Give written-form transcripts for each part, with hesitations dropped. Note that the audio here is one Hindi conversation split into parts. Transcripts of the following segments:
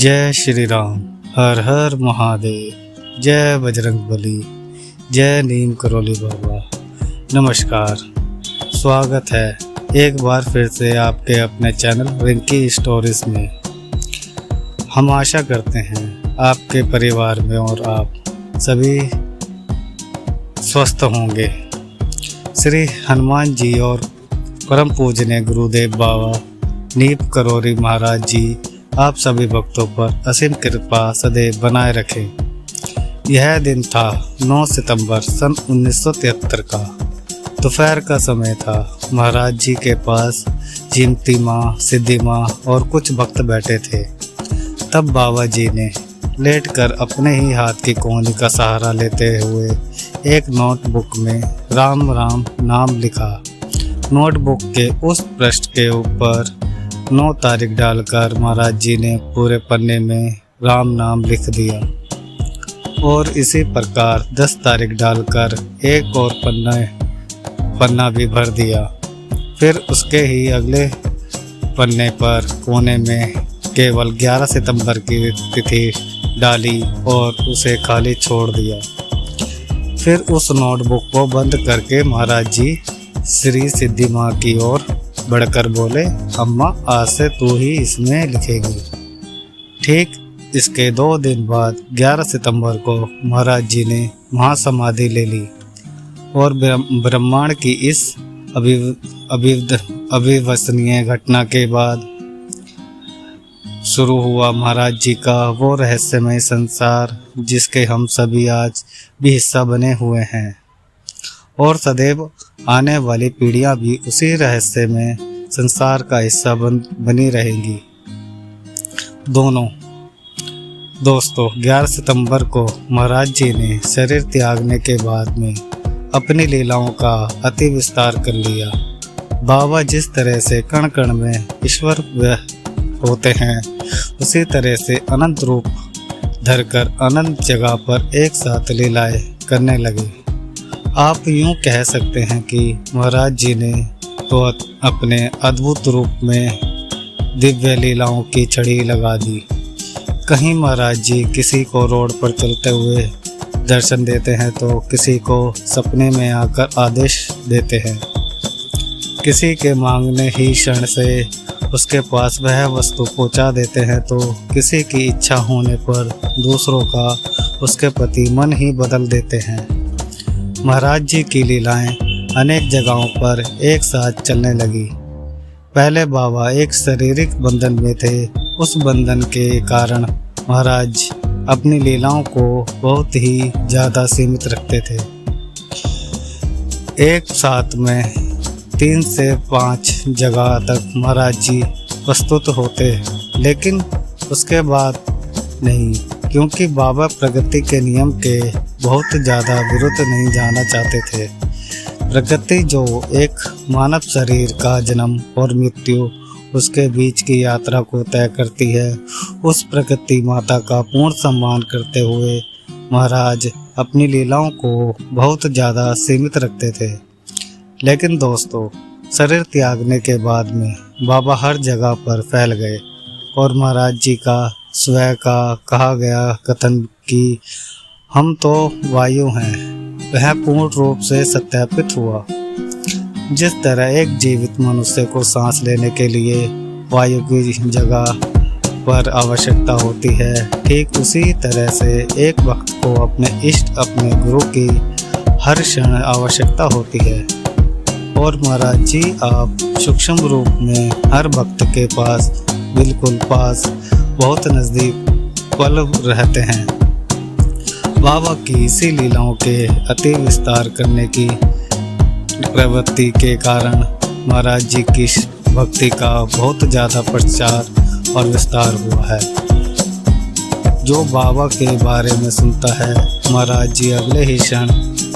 जय श्री राम। हर हर महादेव। जय बजरंगबली। जय नीम करोली बाबा। नमस्कार, स्वागत है एक बार फिर से आपके अपने चैनल रिंकी स्टोरीज में। हम आशा करते हैं आपके परिवार में और आप सभी स्वस्थ होंगे। श्री हनुमान जी और परम पूजनीय गुरुदेव बाबा नीम करोली महाराज जी आप सभी भक्तों पर असीम कृपा सदैव बनाए रखें। यह दिन था 9 सितंबर सन 1973 का। दोपहर का समय था। महाराज जी के पास जिमती माँ, सिद्धि माँ और कुछ भक्त बैठे थे। तब बाबा जी ने लेटकर अपने ही हाथ की कोहनी का सहारा लेते हुए एक नोटबुक में राम राम नाम लिखा। नोटबुक के उस पृष्ठ के ऊपर 9 तारीख डालकर महाराज जी ने पूरे पन्ने में राम नाम लिख दिया और इसी प्रकार 10 तारीख डालकर एक और पन्ना भी भर दिया। फिर उसके ही अगले पन्ने पर कोने में केवल 11 सितंबर की तिथि डाली और उसे खाली छोड़ दिया। फिर उस नोटबुक को बंद करके महाराज जी श्री सिद्धि माँ की ओर बढ़कर बोले, अम्मा आज से तू ही इसमें लिखेगी। ठीक इसके 2 दिन बाद 11 सितंबर को महाराज जी ने महासमाधि ले ली और ब्रह्मांड की इस अविश्वसनीय घटना के बाद शुरू हुआ महाराज जी का वो रहस्यमय संसार जिसके हम सभी आज भी हिस्सा बने हुए हैं और सदैव आने वाली पीढ़ियां भी उसी रहस्य में संसार का हिस्सा बनी रहेंगी। दोस्तों 11 सितंबर को महाराज जी ने शरीर त्यागने के बाद में अपनी लीलाओं का अति विस्तार कर लिया। बाबा जिस तरह से कण कण में ईश्वर होते हैं उसी तरह से अनंत रूप धरकर अनंत जगह पर एक साथ लीलाएं करने लगे। आप यूं कह सकते हैं कि महाराज जी ने तो अपने अद्भुत रूप में दिव्य लीलाओं की छड़ी लगा दी। कहीं महाराज जी किसी को रोड पर चलते हुए दर्शन देते हैं तो किसी को सपने में आकर आदेश देते हैं। किसी के मांगने ही क्षण से उसके पास वह वस्तु पहुंचा देते हैं तो किसी की इच्छा होने पर दूसरों का उसके प्रति मन ही बदल देते हैं। महाराज जी की लीलाएं अनेक जगहों पर एक साथ चलने लगी। पहले बाबा एक शारीरिक बंधन में थे। उस बंधन के कारण महाराज अपनी लीलाओं को बहुत ही ज़्यादा सीमित रखते थे। एक साथ में 3 से 5 जगह तक महाराज जी प्रस्तुत होते, लेकिन उसके बाद नहीं, क्योंकि बाबा प्रगति के नियम के बहुत ज़्यादा विरुद्ध नहीं जाना चाहते थे। प्रगति जो एक मानव शरीर का जन्म और मृत्यु उसके बीच की यात्रा को तय करती है, उस प्रगति माता का पूर्ण सम्मान करते हुए महाराज अपनी लीलाओं को बहुत ज़्यादा सीमित रखते थे। लेकिन दोस्तों शरीर त्यागने के बाद में बाबा हर जगह पर फैल गए और महाराज जी का स्वयं का कहा गया कथन कि हम तो वायु हैं वह पूर्ण रूप से सत्यापित हुआ। जिस तरह एक जीवित मनुष्य को सांस लेने के लिए वायु की जगह पर आवश्यकता होती है, ठीक उसी तरह से एक भक्त को अपने इष्ट अपने गुरु की हर क्षण आवश्यकता होती है। और महाराज जी आप सूक्ष्म रूप में हर भक्त के पास बिल्कुल पास बहुत नज़दीक पल रहते हैं। बाबा की इसी लीलाओं के अति विस्तार करने की प्रवृत्ति के कारण महाराज जी की भक्ति का बहुत ज़्यादा प्रचार और विस्तार हुआ है। जो बाबा के बारे में सुनता है महाराज जी अगले ही क्षण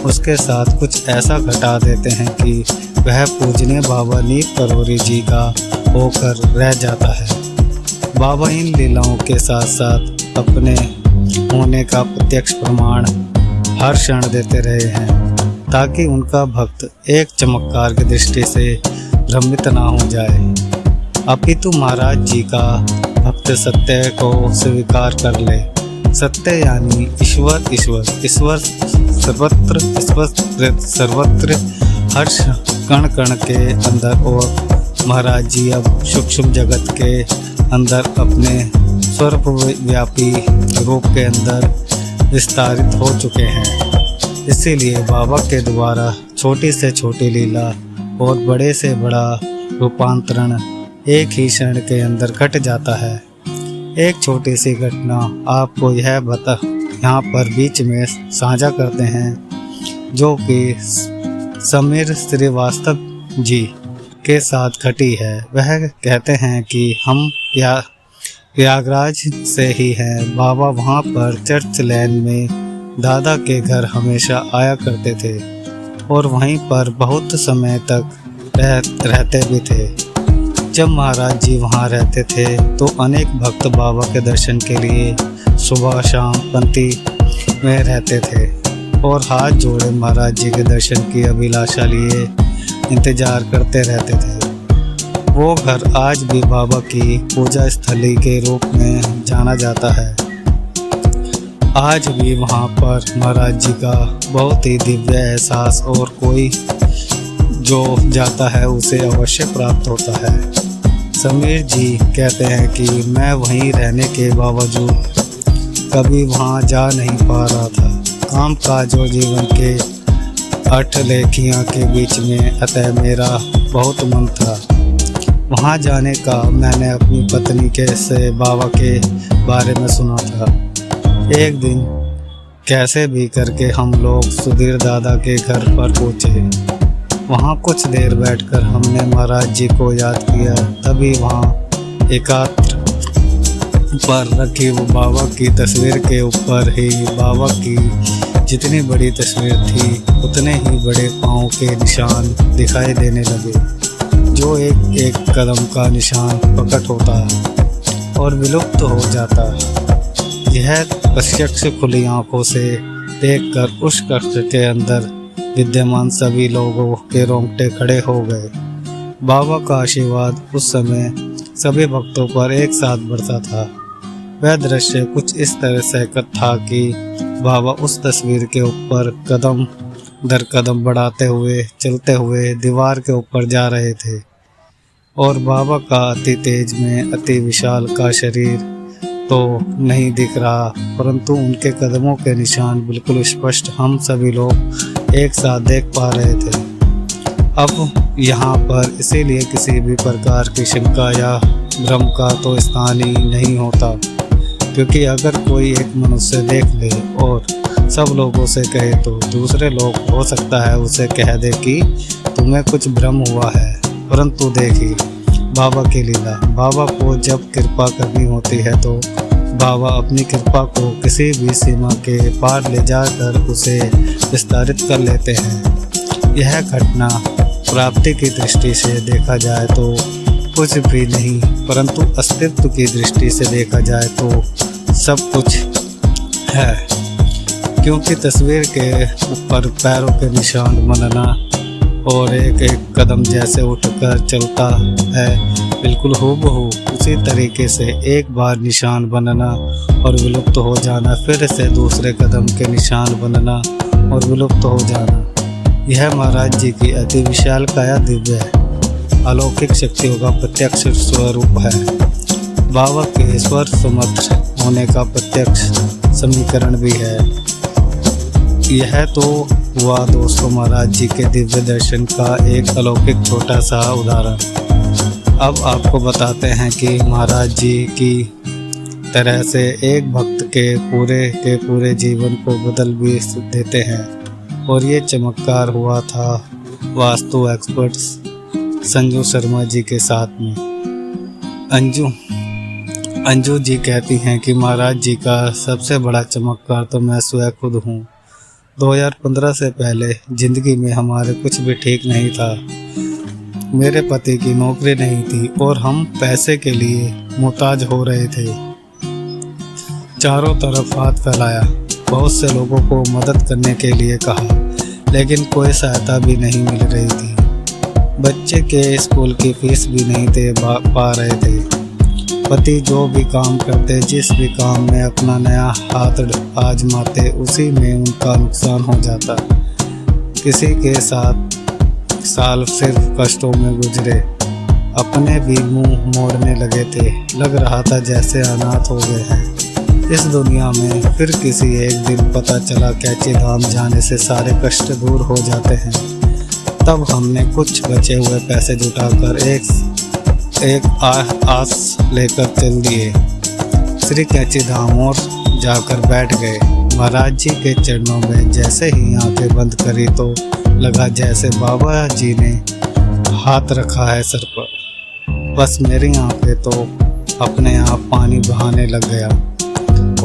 उसके साथ कुछ ऐसा घटा देते हैं कि वह पूजनीय बाबा नीम करोली जी का होकर रह जाता है। बाबा इन लीलाओं के साथ साथ अपने होने का प्रत्यक्ष प्रमाण हर क्षण देते रहे हैं ताकि उनका भक्त एक चमत्कार की दृष्टि से भ्रमित ना हो जाए। अपितु महाराज जी का भक्त सत्य को स्वीकार कर ले। सत्य यानी ईश्वर, ईश्वर सर्वत्र हर कण कण के अंदर। और महाराज जी अब सूक्ष्म जगत के अंदर अपने सर्वव्यापी रूप के अंदर विस्तारित हो चुके हैं। इसीलिए बाबा के द्वारा छोटी से छोटी लीला और बड़े से बड़ा रूपांतरण एक ही क्षण के अंदर घट जाता है। एक छोटी सी घटना आपको यहाँ पर बीच में साझा करते हैं, जो कि समीर श्रीवास्तव जी के साथ घटी है। वह कहते हैं कि हम प्रयागराज से ही हैं। बाबा वहाँ पर चर्च लैन में दादा के घर हमेशा आया करते थे और वहीं पर बहुत समय तक रहते भी थे। जब महाराज जी वहाँ रहते थे तो अनेक भक्त बाबा के दर्शन के लिए सुबह शाम पंक्ति में रहते थे और हाथ जोड़े महाराज जी के दर्शन की अभिलाषा लिए इंतजार करते रहते थे। वो घर आज भी बाबा की पूजा स्थली के रूप में जाना जाता है। आज भी वहाँ पर महाराज जी का बहुत ही दिव्य एहसास और कोई जो जाता है उसे अवश्य प्राप्त होता है। समीर जी कहते हैं कि मैं वहीं रहने के बावजूद कभी वहाँ जा नहीं पा रहा था। काम काज और जीवन के अठलेखियाँ के बीच में, अतः मेरा बहुत मन था वहाँ जाने का। मैंने अपनी पत्नी के से बाबा के बारे में सुना था। एक दिन कैसे भी करके हम लोग सुधीर दादा के घर पर पहुँचे। वहाँ कुछ देर बैठकर हमने महाराज जी को याद किया। तभी वहाँ एकात्र पर रखी वो बाबा की तस्वीर के ऊपर ही बाबा की जितनी बड़ी तस्वीर थी उतने ही बड़े पाँव के निशान दिखाई देने लगे, जो एक एक कदम का निशान प्रकट होता है और विलुप्त हो जाता है। यह प्रत्यक्ष खुली आंखों से देखकर उस कक्ष के अंदर विद्यमान सभी लोगों के रोंगटे खड़े हो गए। बाबा का आशीर्वाद उस समय सभी भक्तों पर एक साथ बरसा था। वह दृश्य कुछ इस तरह से था कि बाबा उस तस्वीर के ऊपर कदम दर कदम बढ़ाते हुए चलते हुए दीवार के ऊपर जा रहे थे और बाबा का अति तेज में अति विशाल का शरीर तो नहीं दिख रहा, परंतु उनके कदमों के निशान बिल्कुल स्पष्ट हम सभी लोग एक साथ देख पा रहे थे। अब यहाँ पर इसीलिए किसी भी प्रकार की शंका या भ्रम का तो स्थान ही नहीं होता, क्योंकि अगर कोई एक मनुष्य देख ले और सब लोगों से कहे तो दूसरे लोग हो सकता है उसे कह दे कि तुम्हें कुछ भ्रम हुआ है। परंतु देखिए बाबा की लीला, बाबा को जब कृपा करनी होती है तो बाबा अपनी कृपा को किसी भी सीमा के पार ले जाकर उसे विस्तारित कर लेते हैं। यह घटना प्राप्ति की दृष्टि से देखा जाए तो कुछ भी नहीं, परंतु अस्तित्व की दृष्टि से देखा जाए तो सब कुछ है, क्योंकि तस्वीर के ऊपर पैरों के निशान बनना और एक एक कदम जैसे उठकर चलता है बिल्कुल हूबहू उसी तरीके से एक बार निशान बनना और विलुप्त हो जाना, फिर से दूसरे कदम के निशान बनना और विलुप्त हो जाना। यह महाराज जी की अति विशाल काया दिव्य अलौकिक शक्तियों का प्रत्यक्ष स्वरूप है। बाबा के स्वर समर्थ होने का प्रत्यक्ष समीकरण भी है। यह तो हुआ दोस्तों महाराज जी के दिव्य दर्शन का एक अलौकिक छोटा सा उदाहरण। अब आपको बताते हैं कि महाराज जी की तरह से एक भक्त के पूरे जीवन को बदल भी देते हैं। और ये चमत्कार हुआ था वास्तु एक्सपर्ट संजू शर्मा जी के साथ में। अंजू जी कहती हैं कि महाराज जी का सबसे बड़ा चमत्कार तो मैं स्वयं खुद हूँ। 2015 से पहले ज़िंदगी में हमारे कुछ भी ठीक नहीं था। मेरे पति की नौकरी नहीं थी और हम पैसे के लिए मुहताज हो रहे थे। चारों तरफ हाथ फैलाया, बहुत से लोगों को मदद करने के लिए कहा, लेकिन कोई सहायता भी नहीं मिल रही थी। बच्चे के स्कूल की फीस भी नहीं दे पा रहे थे। पति जो भी काम करते, जिस भी काम में अपना नया हाथ आजमाते, उसी में उनका नुकसान हो जाता। किसी के साथ साल सिर्फ कष्टों में गुजरे, अपने भी मुंह मोड़ने लगे थे। लग रहा था जैसे अनाथ हो गए हैं इस दुनिया में। फिर किसी एक दिन पता चला कैची धाम जाने से सारे कष्ट दूर हो जाते हैं। तब हमने कुछ बचे हुए पैसे जुटाकर एक आस लेकर चल दिए श्री कैची धाम और जाकर बैठ गए। महाराज जी के चरणों में जैसे ही आंखें बंद करी तो लगा जैसे बाबा जी ने हाथ रखा है सर पर। बस मेरी आंखें तो अपने आप पानी बहाने लग गया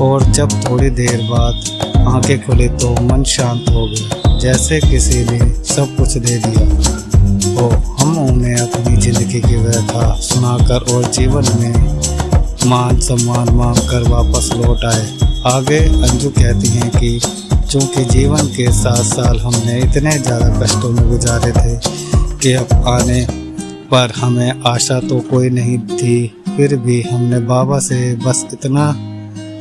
और जब थोड़ी देर बाद आंखें खुली तो मन शांत हो गया, जैसे किसी ने सब कुछ दे दिया हो। हम उन्हें अपनी ज़िंदगी की व्यथा सुनाकर और जीवन में मान सम्मान मांग कर वापस लौट आए। आगे अंजू कहती हैं कि चूँकि जीवन के 7 साल हमने इतने ज़्यादा कष्टों में गुजारे थे कि अब आने पर हमें आशा तो कोई नहीं थी, फिर भी हमने बाबा से बस इतना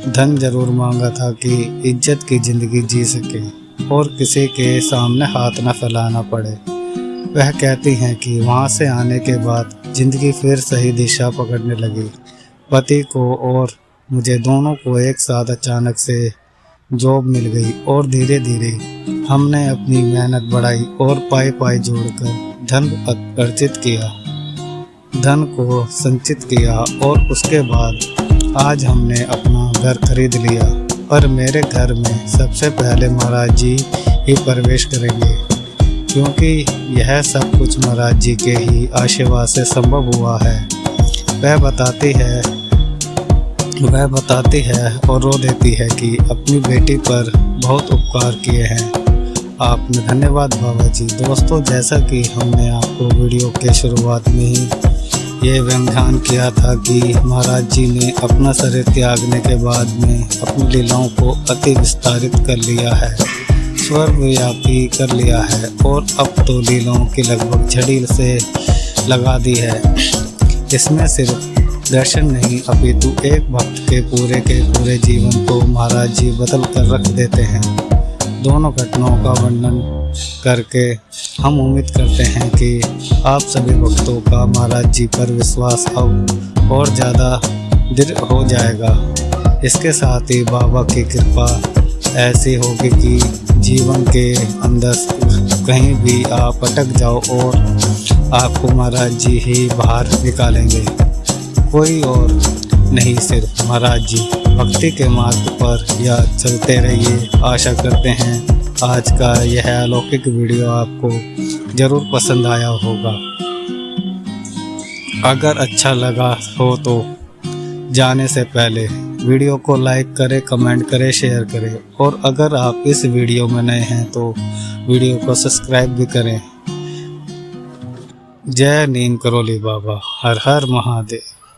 धन जरूर मांगा था कि इज्जत की ज़िंदगी जी सके और किसी के सामने हाथ न फैलाना पड़े। वह कहती हैं कि वहाँ से आने के बाद ज़िंदगी फिर सही दिशा पकड़ने लगी। पति को और मुझे दोनों को एक साथ अचानक से जॉब मिल गई और धीरे धीरे हमने अपनी मेहनत बढ़ाई और पाई जोड़कर धन अर्जित किया, धन को संचित किया और उसके बाद आज हमने अपना घर खरीद लिया। पर मेरे घर में सबसे पहले महाराज जी ही प्रवेश करेंगे, क्योंकि यह सब कुछ महाराज जी के ही आशीर्वाद से संभव हुआ है। वह बताती है और रो देती है कि अपनी बेटी पर बहुत उपकार किए हैं आपने। धन्यवाद बाबा जी। दोस्तों, जैसा कि हमने आपको वीडियो के शुरुआत में ही ये व्याख्यान किया था कि महाराज जी ने अपना शरीर त्यागने के बाद में अपनी लीलाओं को अति विस्तारित कर लिया है, सर्वव्यापी कर लिया है और अब तो लीलाओं की लगभग झड़ी से लगा दी है। इसमें सिर्फ दर्शन नहीं अपितु एक भक्त के पूरे जीवन को महाराज जी बदल कर रख देते हैं। दोनों घटनाओं का वर्णन करके हम उम्मीद करते हैं कि आप सभी भक्तों का महाराज जी पर विश्वास अब और ज़्यादा दृढ़ हो जाएगा। इसके साथ ही बाबा की कृपा ऐसी होगी कि जीवन के अंदर कहीं भी आप अटक जाओ और आपको महाराज जी ही बाहर निकालेंगे, कोई और नहीं, सिर्फ महाराज जी। भक्ति के मार्ग पर या चलते रहिए। आशा करते हैं आज का यह अलौकिक वीडियो आपको ज़रूर पसंद आया होगा। अगर अच्छा लगा हो तो जाने से पहले वीडियो को लाइक करें, कमेंट करें, शेयर करें और अगर आप इस वीडियो में नए हैं तो वीडियो को सब्सक्राइब भी करें। जय नीम करोली बाबा। हर हर महादेव।